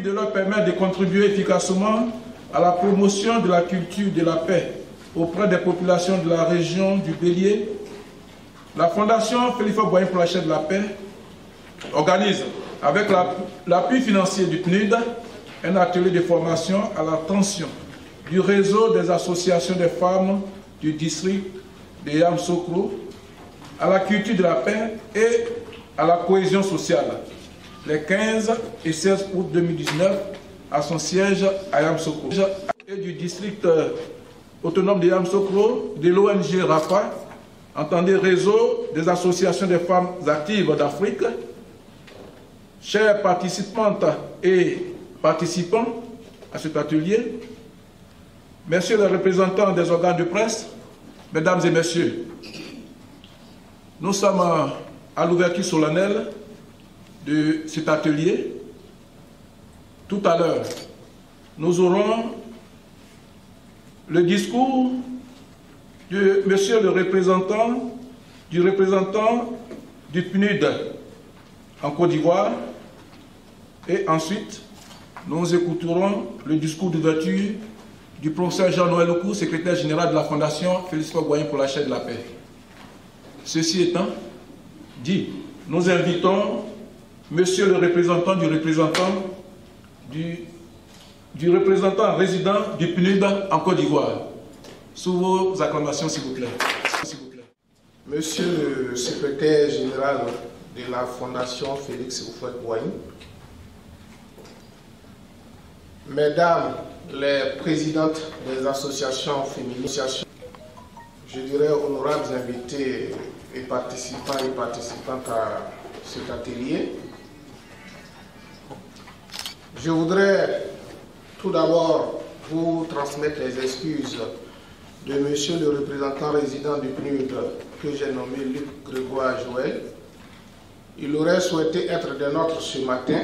de leur permettre de contribuer efficacement à la promotion de la culture de la paix auprès des populations de la région du Bélier, la Fondation Félix Houphouët-Boigny pour la chaîne de la paix organise, avec l'appui financier du PNUD, un atelier de formation à l'attention du réseau des associations des femmes du district de Yamoussoukro, à la culture de la paix et à la cohésion sociale, les 15 et 16 août 2019, à son siège à Yamoussoukro, et du district autonome de Yamoussoukro, de l'ONG RAFA, entendez réseau des associations des femmes actives d'Afrique. Chers participantes et participants à cet atelier, messieurs les représentants des organes de presse, mesdames et messieurs, nous sommes à l'ouverture solennelle de cet atelier. Tout à l'heure, nous aurons le discours de monsieur le représentant du PNUD en Côte d'Ivoire, et ensuite nous écouterons le discours d'ouverture du professeur Jean-Noël Okou, secrétaire général de la Fondation Félix Houphouët-Boigny pour la chaîne de la paix. Ceci étant dit, nous invitons monsieur le représentant du représentant résident du PNUD en Côte d'Ivoire. Sous vos acclamations, s'il vous plaît. Monsieur le secrétaire général de la Fondation Félix Houphouët-Boigny, mesdames les présidentes des associations féminines, je dirais honorables invités et participants et participantes à cet atelier, je voudrais tout d'abord vous transmettre les excuses de monsieur le représentant résident du PNUD que j'ai nommé Luc Grégoire Joël. Il aurait souhaité être des nôtres ce matin.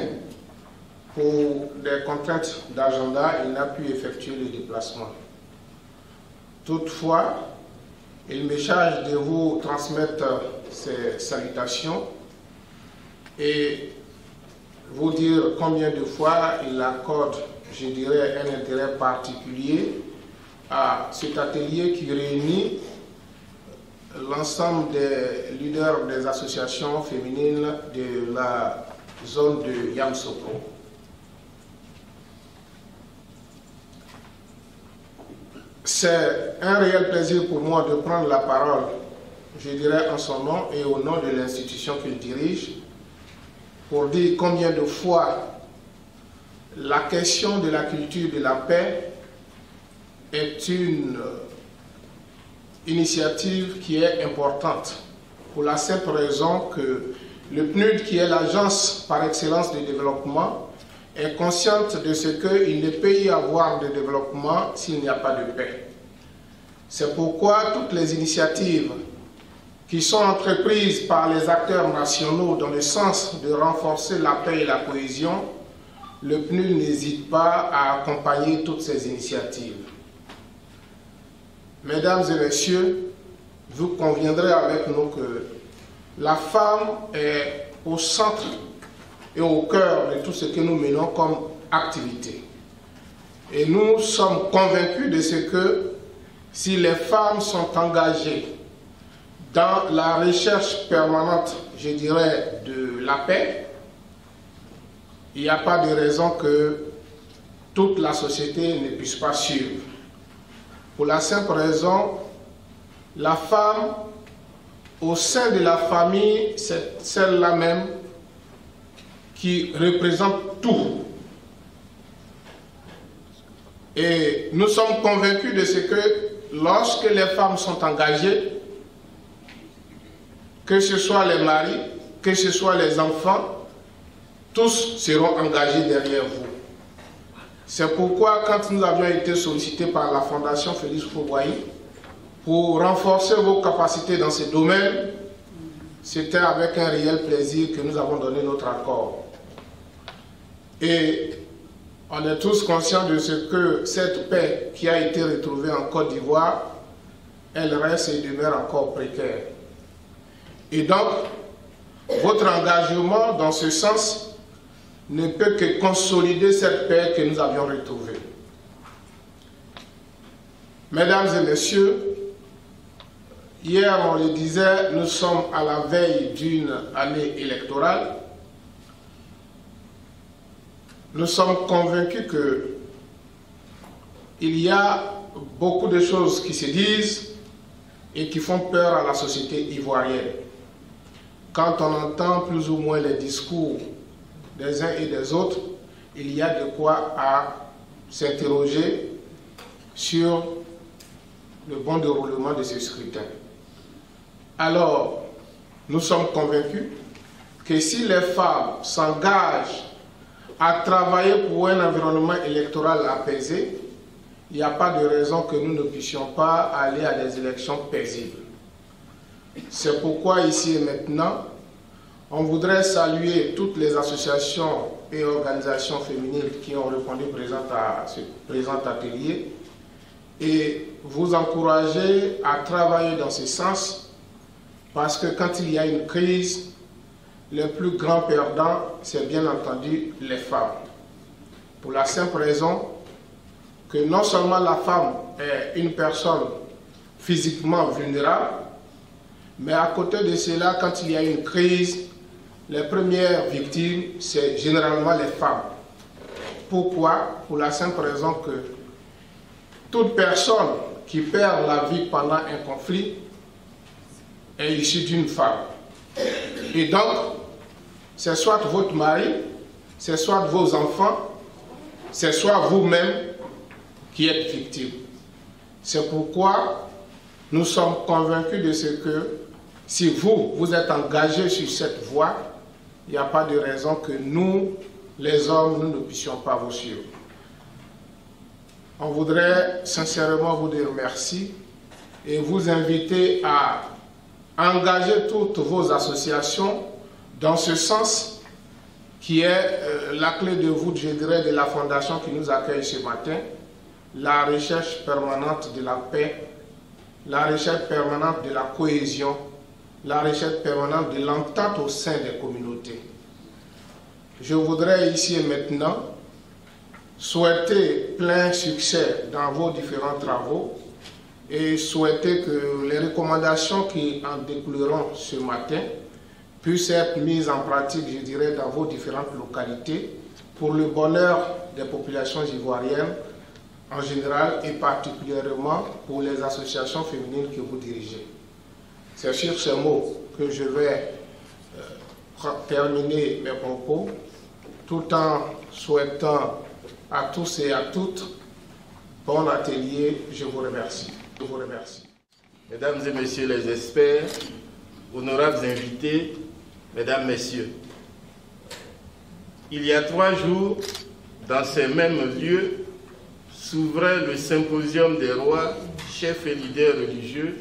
Pour des contraintes d'agenda, il n'a pu effectuer le déplacement. Toutefois, il me charge de vous transmettre ses salutations et vous dire combien de fois il accorde, je dirais, un intérêt particulier à cet atelier qui réunit l'ensemble des leaders des associations féminines de la zone de Yamoussoukro. C'est un réel plaisir pour moi de prendre la parole, je dirais en son nom et au nom de l'institution qu'il dirige, pour dire combien de fois la question de la culture de la paix est une initiative qui est importante, pour la simple raison que le PNUD, qui est l'agence par excellence de développement, est consciente de ce qu'il ne peut y avoir de développement s'il n'y a pas de paix. C'est pourquoi toutes les initiatives qui sont entreprises par les acteurs nationaux dans le sens de renforcer la paix et la cohésion, le PNUD n'hésite pas à accompagner toutes ces initiatives. Mesdames et messieurs, vous conviendrez avec nous que la femme est au centre et au cœur de tout ce que nous menons comme activité. Et nous sommes convaincus de ce que si les femmes sont engagées dans la recherche permanente, je dirais, de la paix, il n'y a pas de raison que toute la société ne puisse pas suivre. Pour la simple raison, la femme, au sein de la famille, c'est celle-là même qui représente tout. Et nous sommes convaincus de ce que lorsque les femmes sont engagées, que ce soit les maris, que ce soit les enfants, tous seront engagés derrière vous. C'est pourquoi quand nous avions été sollicités par la Fondation Félix Houphouët-Boigny pour renforcer vos capacités dans ce domaine, c'était avec un réel plaisir que nous avons donné notre accord. Et on est tous conscients de ce que cette paix qui a été retrouvée en Côte d'Ivoire, elle reste et demeure encore précaire. Et donc, votre engagement dans ce sens ne peut que consolider cette paix que nous avions retrouvée. Mesdames et messieurs, hier on le disait, nous sommes à la veille d'une année électorale. Nous sommes convaincus qu'il y a beaucoup de choses qui se disent et qui font peur à la société ivoirienne. Quand on entend plus ou moins les discours des uns et des autres, il y a de quoi à s'interroger sur le bon déroulement de ce scrutin. Alors, nous sommes convaincus que si les femmes s'engagent à travailler pour un environnement électoral apaisé, il n'y a pas de raison que nous ne puissions pas aller à des élections paisibles. C'est pourquoi ici et maintenant, on voudrait saluer toutes les associations et organisations féminines qui ont répondu présentes à ce présent atelier et vous encourager à travailler dans ce sens parce que quand il y a une crise, les plus grands perdants, c'est bien entendu les femmes. Pour la simple raison que non seulement la femme est une personne physiquement vulnérable, mais à côté de cela, quand il y a une crise, les premières victimes, c'est généralement les femmes. Pourquoi? Pour la simple raison que toute personne qui perd la vie pendant un conflit est issue d'une femme. Et donc, c'est soit votre mari, c'est soit vos enfants, c'est soit vous-même qui êtes victime. C'est pourquoi nous sommes convaincus de ce que si vous êtes engagés sur cette voie, il n'y a pas de raison que nous, les hommes, nous ne puissions pas vous suivre. On voudrait sincèrement vous dire merci et vous inviter à engager toutes vos associations dans ce sens qui est la clé de voûte, je dirais, de la fondation qui nous accueille ce matin, la recherche permanente de la paix, la recherche permanente de la cohésion, la recherche permanente de l'entente au sein des communautés. Je voudrais ici et maintenant souhaiter plein succès dans vos différents travaux et souhaiter que les recommandations qui en découleront ce matin puissent être mises en pratique, je dirais, dans vos différentes localités pour le bonheur des populations ivoiriennes en général et particulièrement pour les associations féminines que vous dirigez. C'est sur ces mots que je vais terminer mes propos tout en souhaitant à tous et à toutes bon atelier. Je vous remercie. Je vous remercie. Mesdames et messieurs les experts, honorables invités, mesdames, messieurs, il y a 3 jours, dans ces mêmes lieux, s'ouvrait le symposium des rois, chefs et leaders religieux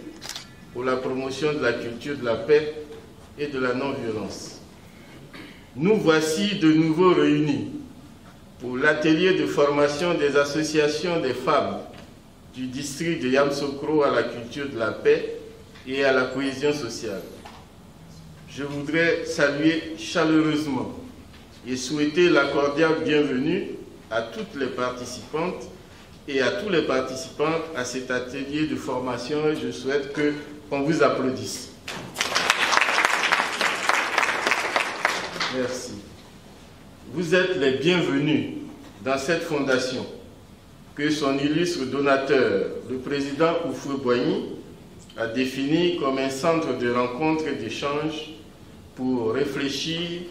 pour la promotion de la culture de la paix et de la non-violence. Nous voici de nouveau réunis pour l'atelier de formation des associations des femmes du district de Yamoussoukro à la culture de la paix et à la cohésion sociale. Je voudrais saluer chaleureusement et souhaiter la cordiale bienvenue à toutes les participantes et à tous les participants à cet atelier de formation. Je souhaite qu'on vous applaudisse. Merci. Vous êtes les bienvenus dans cette fondation que son illustre donateur, le président Houphouët-Boigny, a défini comme un centre de rencontre et d'échange pour réfléchir,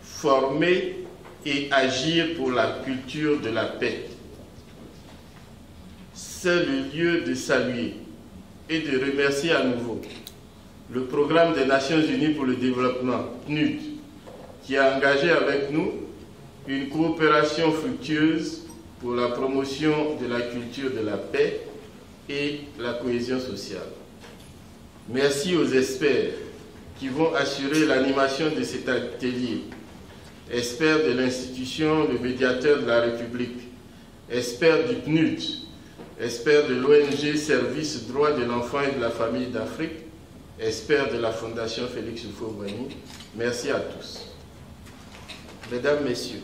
former et agir pour la culture de la paix. C'est le lieu de saluer et de remercier à nouveau le Programme des Nations Unies pour le développement, PNUD, qui a engagé avec nous une coopération fructueuse pour la promotion de la culture de la paix et la cohésion sociale. Merci aux experts qui vont assurer l'animation de cet atelier. Experts de l'institution, le médiateur de la République, experts du PNUD, experts de l'ONG Service Droits de l'Enfant et de la Famille d'Afrique, experts de la Fondation Félix Houphouët-Boigny. Merci à tous. Mesdames, Messieurs,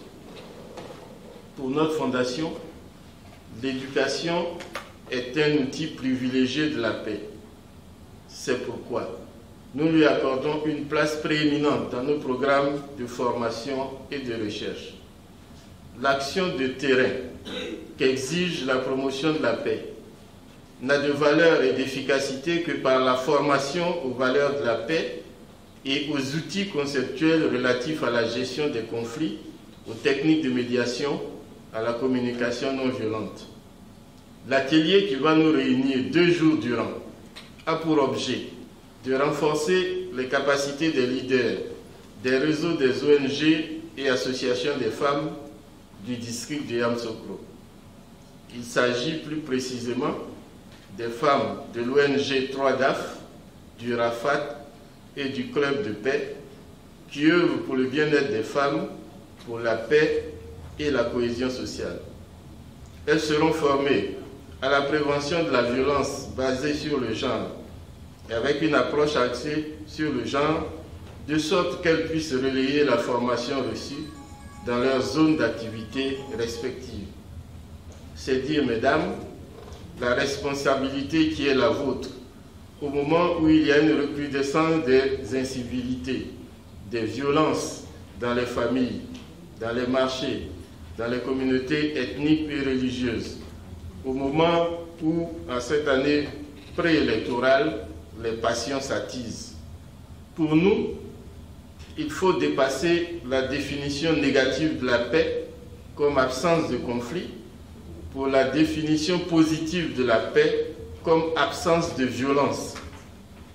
pour notre fondation, l'éducation est un outil privilégié de la paix. C'est pourquoi nous lui accordons une place prééminente dans nos programmes de formation et de recherche. L'action de terrain qu'exige la promotion de la paix n'a de valeur et d'efficacité que par la formation aux valeurs de la paix et aux outils conceptuels relatifs à la gestion des conflits, aux techniques de médiation, à la communication non violente. L'atelier qui va nous réunir 2 jours durant a pour objet de renforcer les capacités des leaders, des réseaux des ONG et associations des femmes du district de Yamoussoukro. Il s'agit plus précisément des femmes de l'ONG 3DAF, du RAFAT et du Club de paix qui œuvrent pour le bien-être des femmes, pour la paix et la cohésion sociale. Elles seront formées à la prévention de la violence basée sur le genre et avec une approche axée sur le genre, de sorte qu'elles puissent relayer la formation reçue dans leurs zones d'activité respectives. C'est dire, mesdames, la responsabilité qui est la vôtre au moment où il y a une recrudescence des incivilités, des violences dans les familles, dans les marchés, dans les communautés ethniques et religieuses, au moment où, en cette année préélectorale, les passions s'attisent. Pour nous, il faut dépasser la définition négative de la paix comme absence de conflit pour la définition positive de la paix comme absence de violence.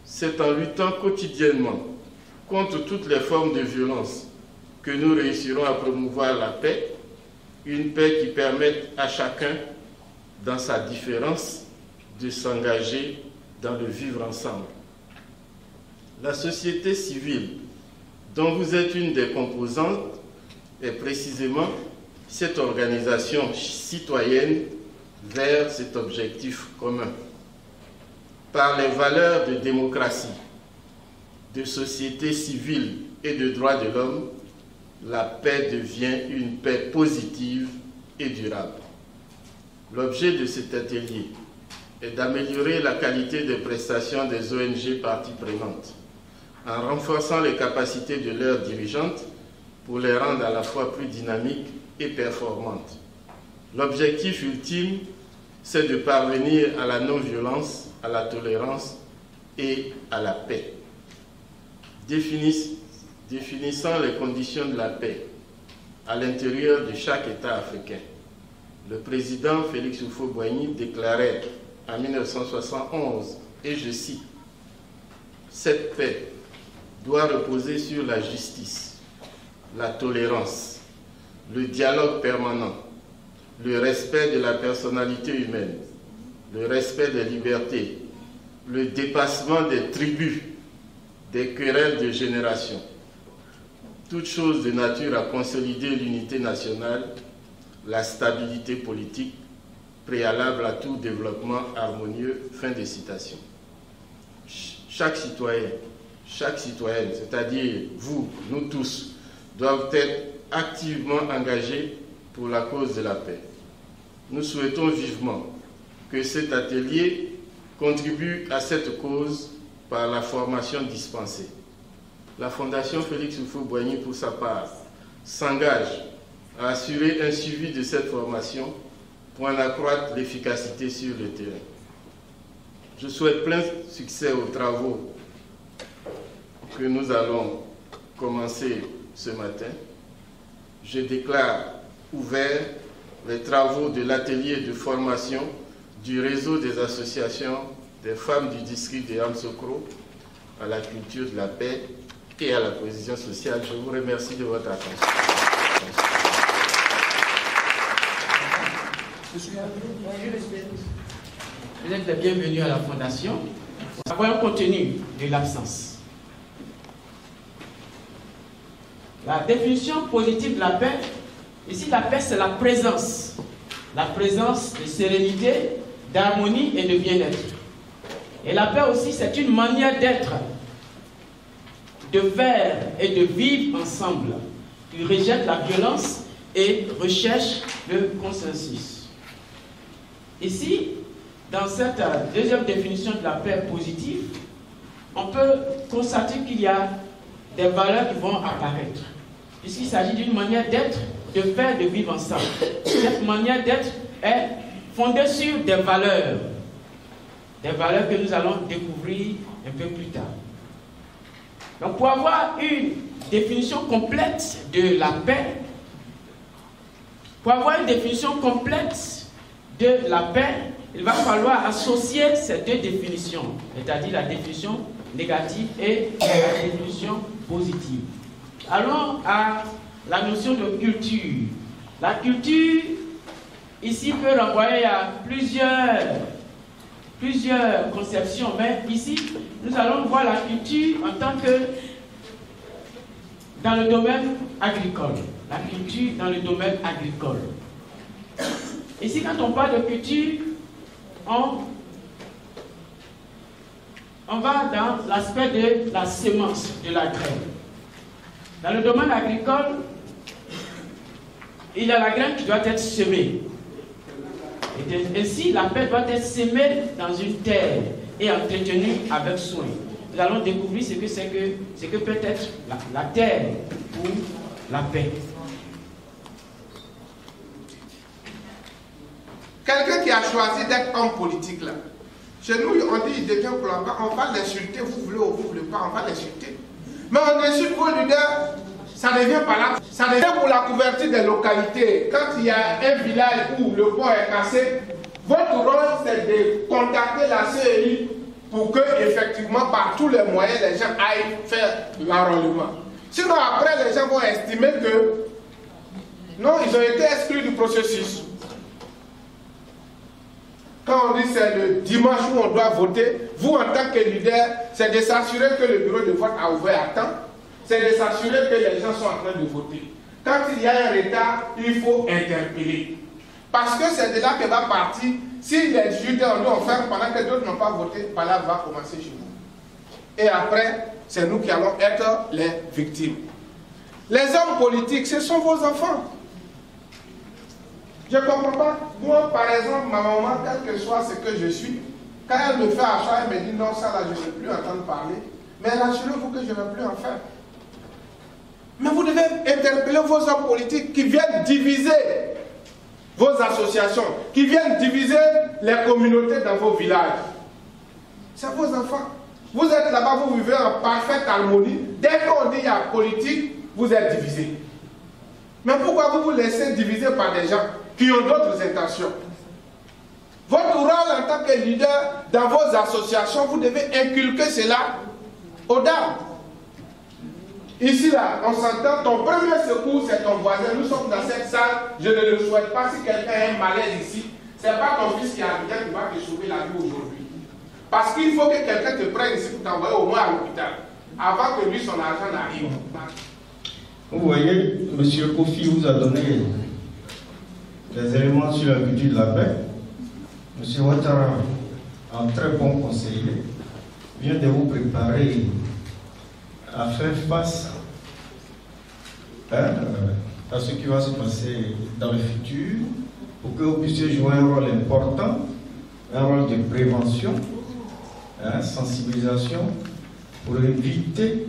C'est en luttant quotidiennement contre toutes les formes de violence que nous réussirons à promouvoir la paix, une paix qui permette à chacun, dans sa différence, de s'engager dans le vivre ensemble. La société civile, dont vous êtes une des composantes, est précisément cette organisation citoyenne vers cet objectif commun. Par les valeurs de démocratie, de société civile et de droits de l'homme, la paix devient une paix positive et durable. L'objet de cet atelier est d'améliorer la qualité des prestations des ONG parties prenantes, en renforçant les capacités de leurs dirigeantes pour les rendre à la fois plus dynamiques et performantes. L'objectif ultime, c'est de parvenir à la non-violence, à la tolérance et à la paix. Définissant les conditions de la paix à l'intérieur de chaque État africain, le président Félix Houphouët-Boigny déclarait en 1971, et je cite, « Cette paix doit reposer sur la justice, la tolérance, le dialogue permanent, le respect de la personnalité humaine, le respect des libertés, le dépassement des tribus, des querelles de génération, toute chose de nature à consolider l'unité nationale, la stabilité politique, préalable à tout développement harmonieux. » Fin de citation. Chaque citoyen, chaque citoyenne, c'est-à-dire vous, nous tous, doivent être activement engagés pour la cause de la paix. Nous souhaitons vivement que cet atelier contribue à cette cause par la formation dispensée. La Fondation Félix Houphouët-Boigny, pour sa part, s'engage à assurer un suivi de cette formation pour en accroître l'efficacité sur le terrain. Je souhaite plein succès aux travaux que nous allons commencer ce matin. Je déclare ouverts les travaux de l'atelier de formation du réseau des associations des femmes du district de Yamoussoukro à la culture de la paix et à la cohésion sociale. Je vous remercie de votre attention. Vous êtes les bienvenus à la Fondation. Voyons contenu de l'absence. La définition positive de la paix, ici la paix c'est la présence de sérénité, d'harmonie et de bien-être. Et la paix aussi c'est une manière d'être, de faire et de vivre ensemble qui rejette la violence et recherche le consensus. Ici, dans cette deuxième définition de la paix positive, on peut constater qu'il y a des valeurs qui vont apparaître, puisqu'il s'agit d'une manière d'être, de faire, de vivre ensemble. Cette manière d'être est fondée sur des valeurs que nous allons découvrir un peu plus tard. Donc, pour avoir une définition complète de la paix, il va falloir associer ces deux définitions, c'est-à-dire la définition négative et la définition positive. Allons à la notion de culture. La culture, ici, peut renvoyer à plusieurs conceptions, mais ici, nous allons voir la culture en tant que dans le domaine agricole. La culture dans le domaine agricole. Ici, quand on parle de culture, on va dans l'aspect de la semence, de la graine. Dans le domaine agricole, il y a la graine qui doit être semée. Et ainsi, la paix doit être semée dans une terre et entretenue avec soin. Nous allons découvrir ce que peut être la terre pour la paix. Quelqu'un qui a choisi d'être homme politique là, chez nous on dit quelqu'un on va l'insulter, vous voulez ou vous voulez pas, on va l'insulter. Mais on insulte vos leaders, ça devient pas là. Ça devient pour la couverture des localités. Quand il y a un village où le pont est cassé, votre rôle c'est de contacter la CEI pour que effectivement par tous les moyens les gens aillent faire l'enrôlement. Sinon après les gens vont estimer que non, ils ont été exclus du processus. Quand on dit c'est le dimanche où on doit voter, vous en tant que leader, c'est de s'assurer que le bureau de vote a ouvert à temps, c'est de s'assurer que les gens sont en train de voter. Quand il y a un retard, il faut interpeller. Parce que c'est de là que va partir, si les juges ont fait pendant que d'autres n'ont pas voté, par là va commencer chez vous. Et après, c'est nous qui allons être les victimes. Les hommes politiques, ce sont vos enfants. Je ne comprends pas. Moi, par exemple, ma maman, quel que soit ce que je suis, quand elle me fait asseoir, elle me dit non, ça là, je ne veux plus entendre parler. Mais rassurez-vous que je ne vais plus en faire. Mais vous devez interpeller vos hommes politiques qui viennent diviser vos associations, qui viennent diviser les communautés dans vos villages. C'est vos enfants. Vous êtes là-bas, vous vivez en parfaite harmonie. Dès qu'on dit il y a politique, vous êtes divisés. Mais pourquoi vous vous laissez diviser par des gens qui ont d'autres intentions? Votre rôle en tant que leader dans vos associations, vous devez inculquer cela aux dames. Ici, là, on s'entend, ton premier secours, c'est ton voisin. Nous sommes dans cette salle, je ne le souhaite pas. Si quelqu'un a un malaise ici, ce n'est pas ton fils qui a bien qui va te sauver la vie aujourd'hui. Parce qu'il faut que quelqu'un te prenne ici pour t'envoyer au moins à l'hôpital, avant que lui, son argent n'arrive. Vous voyez, M. Kofi vous a donné des éléments sur la culture de la paix. M. Ouattara, un très bon conseiller, vient de vous préparer à faire face à ce qui va se passer dans le futur pour que vous puissiez jouer un rôle important, un rôle de prévention, sensibilisation, pour éviter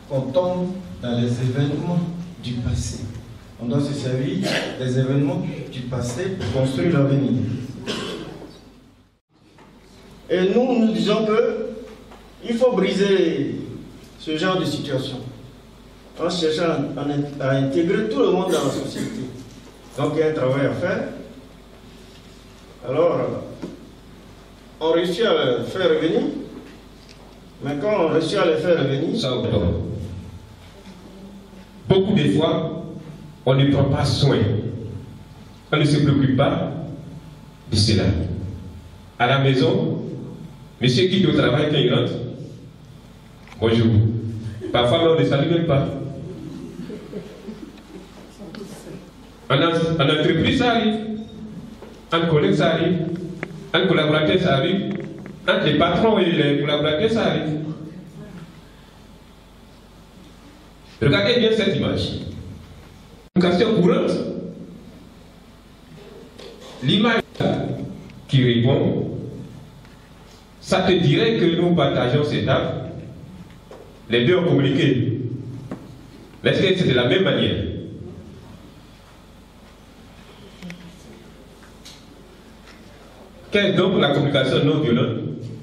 qu'on tombe dans les événements du passé. On doit se servir des événements du passé pour construire l'avenir. Et nous disons qu'il faut briser ce genre de situation en cherchant à intégrer tout le monde dans la société. Donc il y a un travail à faire. Alors, on réussit à les faire revenir, mais quand on réussit à les faire revenir, ça octobre. Beaucoup de fois, on ne prend pas soin. On ne se préoccupe pas de cela. À la maison, monsieur quitte au travail quand il rentre. Bonjour. Parfois, on ne salue même pas. En entreprise, ça arrive. En collègue, ça arrive. En collaborateur, ça arrive. Entre les patrons et les collaborateurs, ça arrive. Regardez bien cette image. communication courante, l'image qui répond, ça te dirait que nous partageons cette âme. Les deux ont communiqué. Mais est-ce que c'est de la même manière? Quelle est donc la communication non violente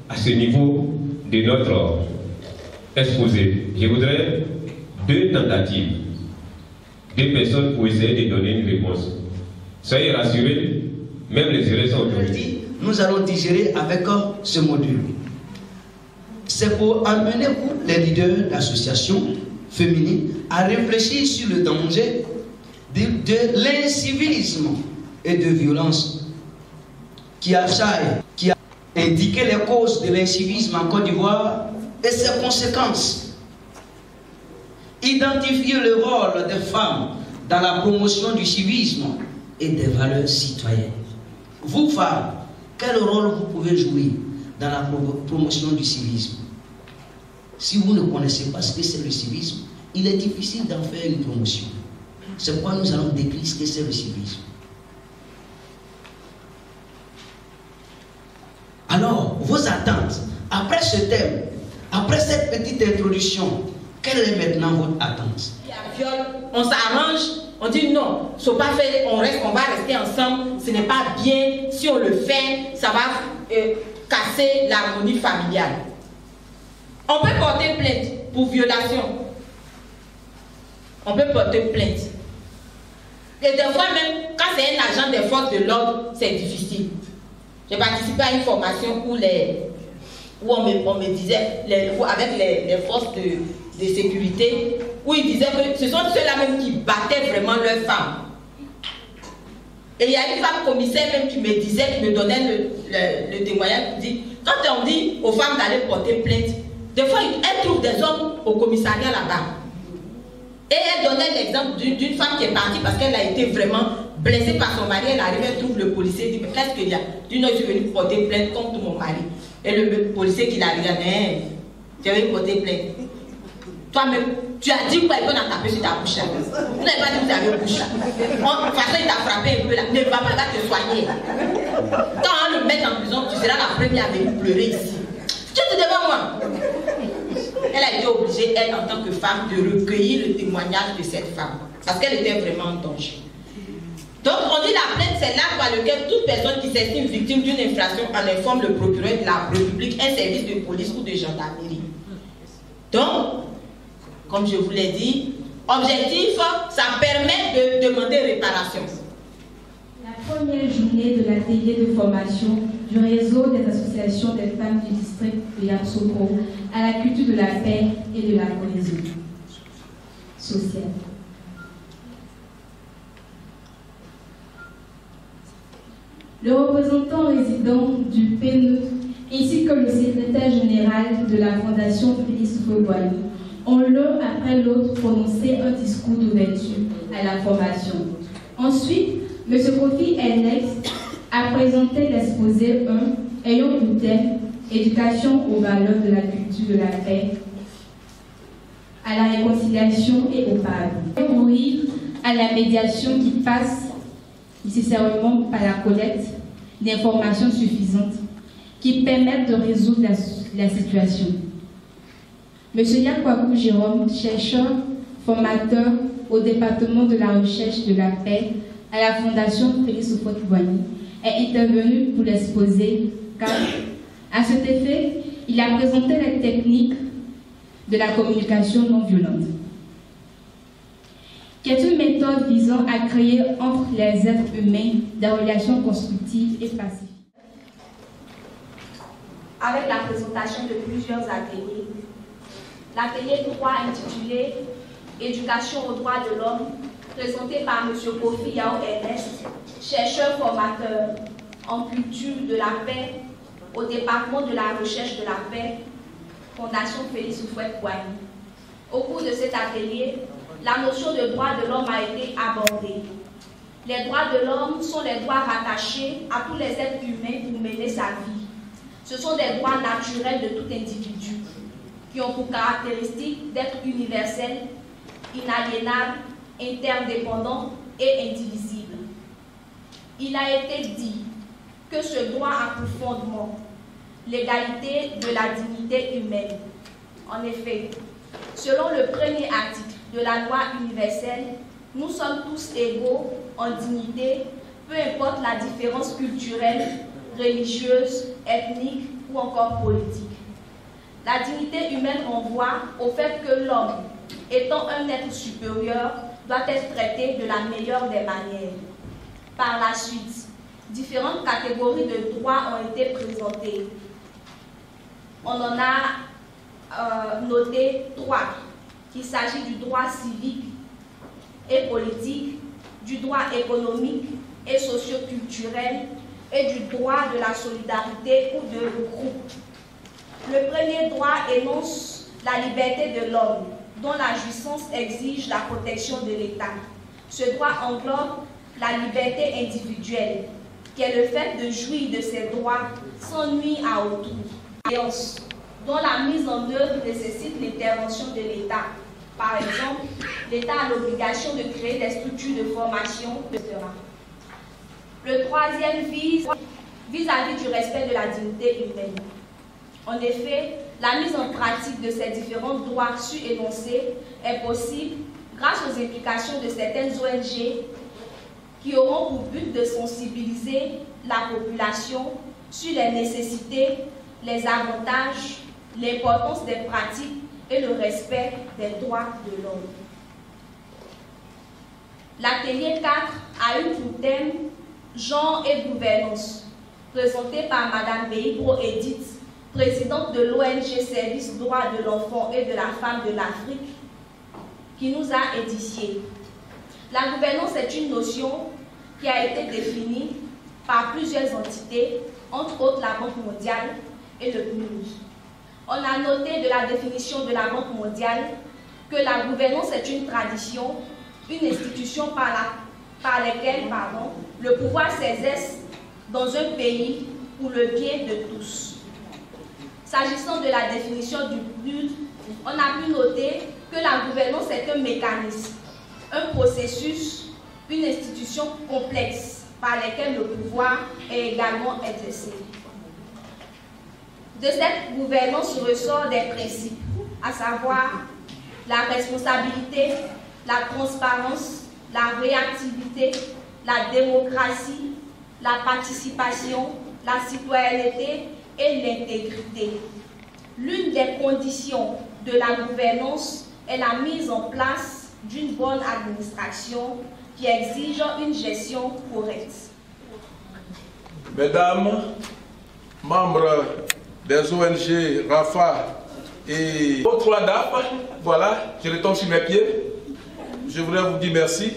à ce niveau de notre exposé? Je voudrais deux tentatives, deux personnes pour essayer de donner une réponse. Soyez rassurés, même les erreurs sont aujourd'hui. Nous allons digérer avec ce module. C'est pour amener les leaders d'associations féminines à réfléchir sur le danger de l'incivisme et de violence qui assaille, qui a indiqué les causes de l'incivisme en Côte d'Ivoire et ses conséquences. Identifier le rôle des femmes dans la promotion du civisme et des valeurs citoyennes. Vous, femmes, quel rôle vous pouvez jouer dans la promotion du civisme? Si vous ne connaissez pas ce que c'est le civisme, il est difficile d'en faire une promotion. C'est pourquoi nous allons décrire ce que c'est le civisme. Alors, vos attentes, après ce thème, après cette petite introduction, quelle est maintenant votre attente? On s'arrange, on dit non, pas fait, on va rester ensemble, ce n'est pas bien, si on le fait, ça va casser l'harmonie familiale. On peut porter plainte pour violation. On peut porter plainte. Et des fois même, quand c'est un agent des forces de l'ordre, c'est difficile. J'ai participé à une formation où on me disait, avec les forces de sécurité, où ils disaient que ce sont ceux-là même qui battaient vraiment leurs femmes. Et il y a une femme commissaire même qui me disait, qui me donnait le témoignage, qui dit, quand on dit aux femmes d'aller porter plainte, des fois elles trouvent des hommes au commissariat là-bas. Et elle donnait l'exemple d'une femme qui est partie parce qu'elle a été vraiment blessée par son mari. Elle arrive, elle trouve le policier, dit, mais qu'est-ce qu'il y a? Du non, je suis venue porter plainte contre mon mari. Et le policier qui l'a regardé, tu es venu porter plainte. Toi-même, tu as dit quoi? Il peut en taper sur ta bouche. Vous n'avez pas dit que vous avez bouche. De toute façon, il t'a frappé un peu là. Ne va pas, va te soigner. Quand on le met en prison, tu seras la première à venir pleurer ici. Tu es devant moi. Elle a été obligée, elle, en tant que femme, de recueillir le témoignage de cette femme. Parce qu'elle était vraiment en danger. Donc, on dit la plainte, c'est l'acte par lequel toute personne qui s'estime victime d'une infraction en informe le procureur de la République, un service de police ou de gendarmerie. Donc, comme je vous l'ai dit, objectif, ça permet de demander réparation. La première journée de l'atelier de formation du réseau des associations des femmes du district de Yamoussoukro à la culture de la paix et de la cohésion sociale. Le représentant résident du PNE ainsi que le secrétaire général de la Fondation Félix Houphouët-Boigny ont l'un après l'autre prononcé un discours d'ouverture à la formation. Ensuite, M. Kofi Elnex a présenté l'exposé 1 ayant pour thème Éducation aux valeurs de la culture de la paix, à la réconciliation et au pardon. Mourir à la médiation qui passe nécessairement par la collecte d'informations suffisantes qui permettent de résoudre la situation. M. Yakwaku Jérôme, chercheur, formateur au département de la recherche de la paix à la Fondation Félix Houphouët-Boigny, est intervenu pour l'exposer car, à cet effet, il a présenté les techniques de la communication non violente, qui est une méthode visant à créer entre les êtres humains des relations constructives et pacifiques. Avec la présentation de plusieurs ateliers, l'atelier 3 intitulé Éducation aux droits de l'homme, présenté par M. Kofi Yao Ernest, chercheur formateur en culture de la paix au département de la recherche de la paix, Fondation Félix Houphouët-Boigny. Au cours de cet atelier, la notion de droits de l'homme a été abordée. Les droits de l'homme sont les droits rattachés à tous les êtres humains pour mener sa vie. Ce sont des droits naturels de tout individu qui ont pour caractéristique d'être universels, inaliénables, interdépendant et indivisible. Il a été dit que ce droit a pour fondement l'égalité de la dignité humaine. En effet, selon le premier article de la loi universelle, nous sommes tous égaux en dignité, peu importe la différence culturelle, religieuse, ethnique ou encore politique. La dignité humaine renvoie au fait que l'homme, étant un être supérieur, doit être traité de la meilleure des manières. Par la suite, différentes catégories de droits ont été présentées. On en a noté 3. Il s'agit du droit civique et politique, du droit économique et socio-culturel et du droit de la solidarité ou de groupe. Le premier droit énonce la liberté de l'homme, dont la jouissance exige la protection de l'État. Ce droit englobe la liberté individuelle, qui est le fait de jouir de ses droits sans nuire à autrui, dont la mise en œuvre nécessite l'intervention de l'État. Par exemple, l'État a l'obligation de créer des structures de formation, etc. Le troisième vis-à-vis du respect de la dignité humaine. En effet, la mise en pratique de ces différents droits su-énoncés est possible grâce aux implications de certaines ONG qui auront pour but de sensibiliser la population sur les nécessités, les avantages, l'importance des pratiques et le respect des droits de l'homme. L'atelier 4 a eu pour thème Genre et gouvernance, présenté par Mme Beibro Edith, présidente de l'ONG Service Droits de l'enfant et de la femme de l'Afrique, qui nous a édifiés. La gouvernance est une notion qui a été définie par plusieurs entités, entre autres la Banque mondiale et le PNUD. On a noté de la définition de la Banque mondiale que la gouvernance est une tradition, une institution par laquelle le pouvoir s'exerce dans un pays pour le bien de tous. S'agissant de la définition du PNUD, on a pu noter que la gouvernance est un mécanisme, un processus, une institution complexe par laquelle le pouvoir est également exercé. De cette gouvernance ressort des principes, à savoir la responsabilité, la transparence, la réactivité, la démocratie, la participation, la citoyenneté et l'intégrité. L'une des conditions de la gouvernance est la mise en place d'une bonne administration qui exige une gestion correcte. Mesdames, membres des ONG, RAFA et autres LADAP, voilà, je retombe sur mes pieds. Je voudrais vous dire merci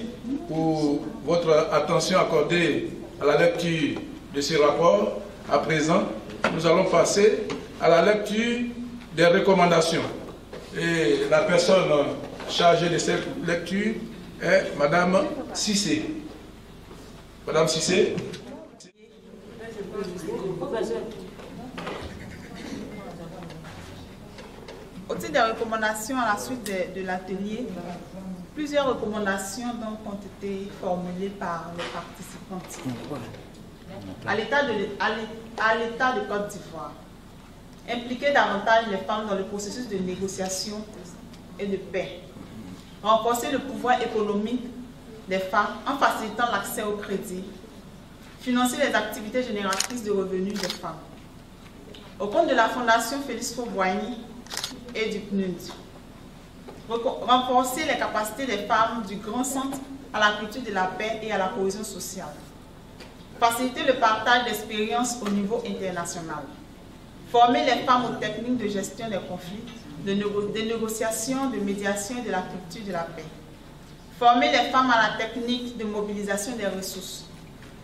pour votre attention accordée à la lecture de ce rapport. À présent, nous allons passer à la lecture des recommandations. Et la personne chargée de cette lecture est Madame Cissé. Madame Cissé. Au titre des recommandations à la suite de l'atelier, plusieurs recommandations donc ont été formulées par les participants. À l'État de Côte d'Ivoire, impliquer davantage les femmes dans le processus de négociation et de paix, renforcer le pouvoir économique des femmes en facilitant l'accès au crédit, financer les activités génératrices de revenus des femmes. Au compte de la Fondation Félix Faure-Boigny et du PNUD, renforcer les capacités des femmes du Grand Centre à la culture de la paix et à la cohésion sociale, faciliter le partage d'expériences au niveau international, former les femmes aux techniques de gestion des conflits, de négociation, de médiation et de la culture de la paix, former les femmes à la technique de mobilisation des ressources,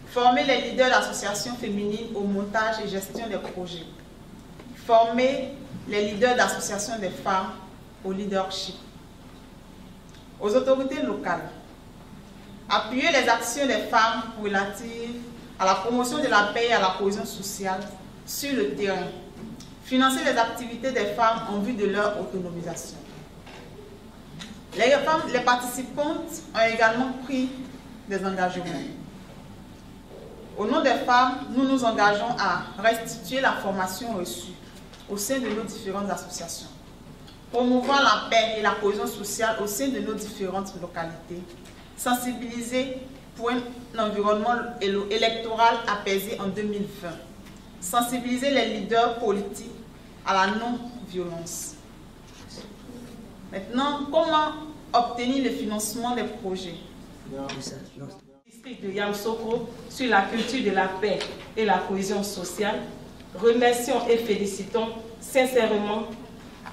former les leaders d'associations féminines au montage et gestion des projets, former les leaders d'associations des femmes au leadership. Aux autorités locales, appuyer les actions des femmes relatives à la promotion de la paix et à la cohésion sociale sur le terrain, financer les activités des femmes en vue de leur autonomisation. Les participantes ont également pris des engagements. Au nom des femmes, nous nous engageons à restituer la formation reçue au sein de nos différentes associations, promouvoir la paix et la cohésion sociale au sein de nos différentes localités, sensibiliser pour un environnement électoral apaisé en 2020, sensibiliser les leaders politiques à la non-violence. Maintenant, comment obtenir le financement des projets? District de Yamoussoukro sur la culture de la paix et la cohésion sociale, remercions et félicitons sincèrement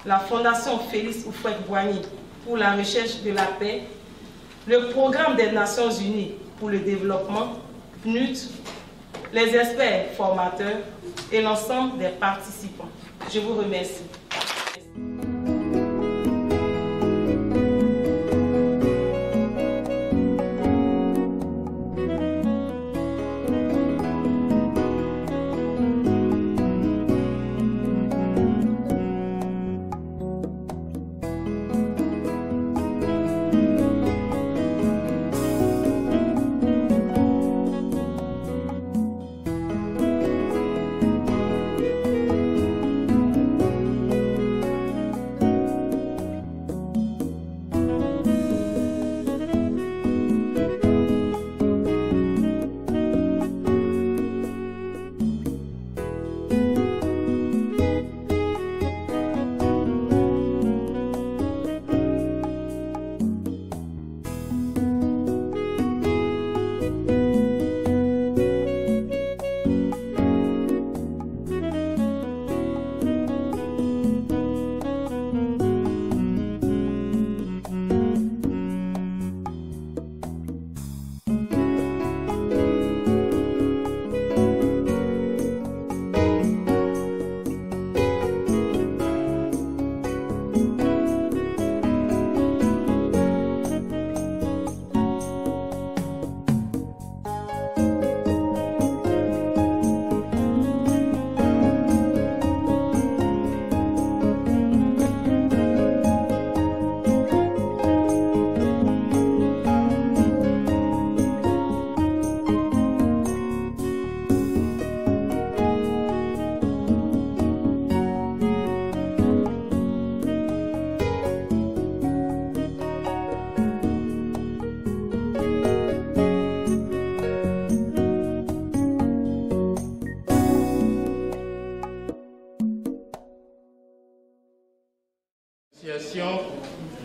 la Fondation Félix Houphouët-Boigny pour la recherche de la paix, le Programme des Nations Unies pour le développement, PNUD, les experts formateurs et l'ensemble des participants. Je vous remercie.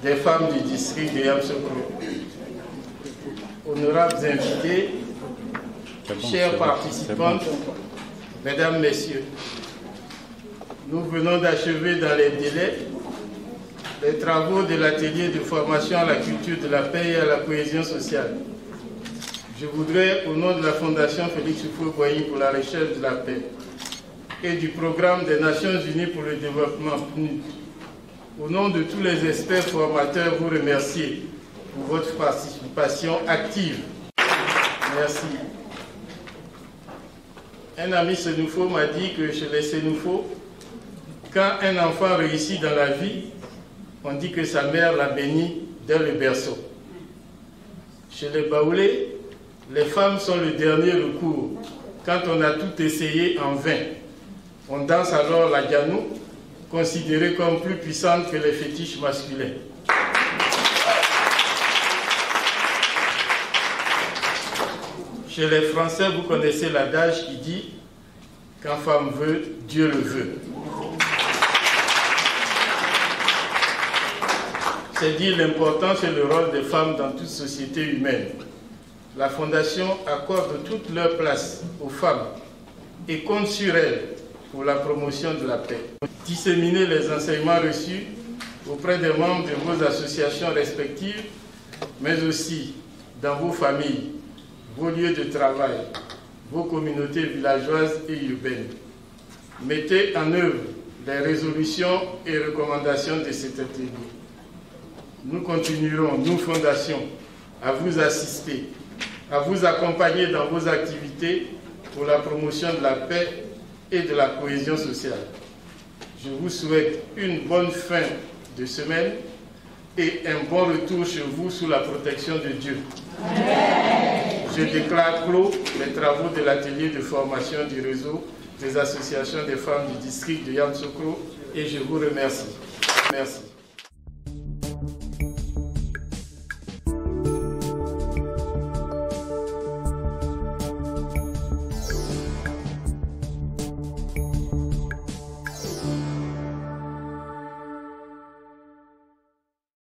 Des femmes du district de Yamoussoukro. Honorables invités, chères participantes, mesdames, messieurs, nous venons d'achever dans les délais les travaux de l'atelier de formation à la culture de la paix et à la cohésion sociale. Je voudrais, au nom de la Fondation Félix Houphouët-Boigny pour la recherche de la paix et du Programme des Nations Unies pour le développement, PNUD, au nom de tous les experts formateurs, vous remercier pour votre participation active. Merci. Un ami Sénoufo m'a dit que chez les Sénoufo, quand un enfant réussit dans la vie, on dit que sa mère l'a béni dès le berceau. Chez les Baoulés, les femmes sont le dernier recours. Quand on a tout essayé en vain, on danse alors la ganou, considérée comme plus puissante que les fétiches masculins. Chez les Français, vous connaissez l'adage qui dit « Quand femme veut, Dieu le veut ». C'est dire l'importance et le rôle des femmes dans toute société humaine. La Fondation accorde toute leur place aux femmes et compte sur elles pour la promotion de la paix. Disséminer les enseignements reçus auprès des membres de vos associations respectives, mais aussi dans vos familles, vos lieux de travail, vos communautés villageoises et urbaines. Mettez en œuvre les résolutions et recommandations de cet atelier. Nous continuerons, nous, Fondation, à vous assister, à vous accompagner dans vos activités pour la promotion de la paix et de la cohésion sociale. Je vous souhaite une bonne fin de semaine et un bon retour chez vous sous la protection de Dieu. Amen. Je déclare clos les travaux de l'atelier de formation du réseau des associations des femmes du district de Yamoussoukro et je vous remercie. Merci.